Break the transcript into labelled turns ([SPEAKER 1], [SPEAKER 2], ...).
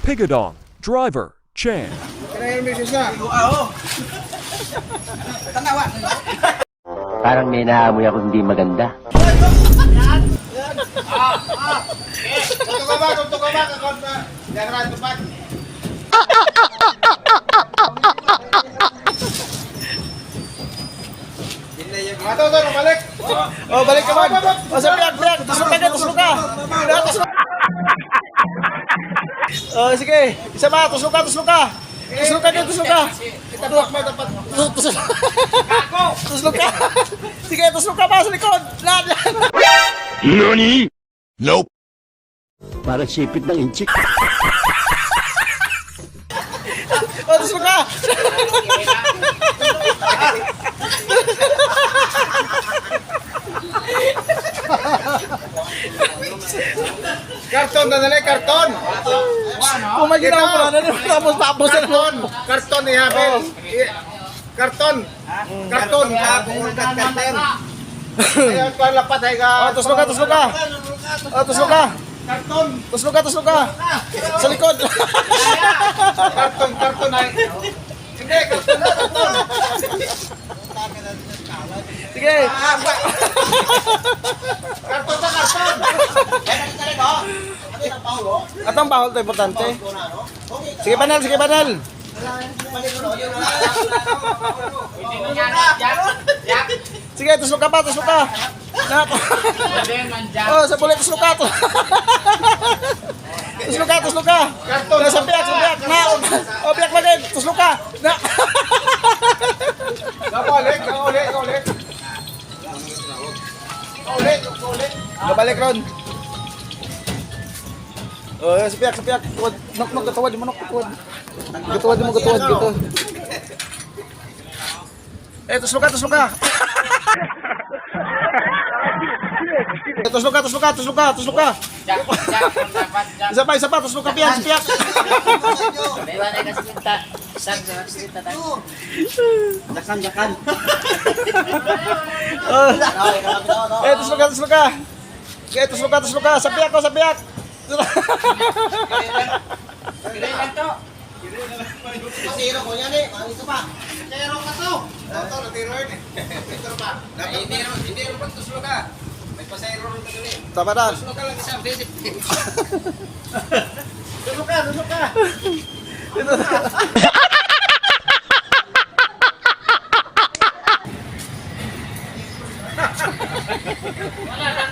[SPEAKER 1] Pigadong, driver, Chan.
[SPEAKER 2] Parang may naamoy ako hindi maganda.
[SPEAKER 3] Balik! Oh, balik ka man! Oh, sa biyak! Tusok ka! Oh, sige! Isa pa! Tusok ka! Tusok ka! Sige, tusok ka pa sa likod! Lahat yan!
[SPEAKER 1] Nani? Nope.
[SPEAKER 2] Parang sipit ng inchik.
[SPEAKER 3] Oh, tusok ka!
[SPEAKER 4] Karton na nalay, karton!
[SPEAKER 3] Kung may ginawa mo na, tapos na naman.
[SPEAKER 4] Karton ni Habel! Karton! Karton! Ayan pa lapat ay ka!
[SPEAKER 3] Oh, tusok ka! Oh, tusok ka!
[SPEAKER 4] Karton!
[SPEAKER 3] Tusok ka! Sa likod!
[SPEAKER 4] Karton ay! Hindi, karton na, karton!
[SPEAKER 3] Sige!
[SPEAKER 4] Karton na, karton!
[SPEAKER 3] At ang bahol ito importante. Sige, Banal! Sige, tusok ka! Oh, sa bulit, tusok ka! Tusok ka! Sa biyak! Na! Oh, biyak pa din! Tusok ka! Na!
[SPEAKER 4] Kaulit!
[SPEAKER 3] Babalik ron. Oh, sa biyak. Tuwad. Nok, gatuwad mo, tuwad. Gatuwad gitu. Tusok ka! Tusok ka! Isa pa, tusok ka, piyak!
[SPEAKER 2] Jakan.
[SPEAKER 3] Tusok ka! Tusok ka! Sa biyak!
[SPEAKER 4] Pasiro ko yan eh! Ito pa! Pasiro ka to! Ito, natiro yun eh! Ito pa! Hindi rin pa tuslo ka! May pasiro rin ka dun eh!
[SPEAKER 3] Tama na.
[SPEAKER 4] Tuslo ka lang isang visit! Tuslo ka! Wala na!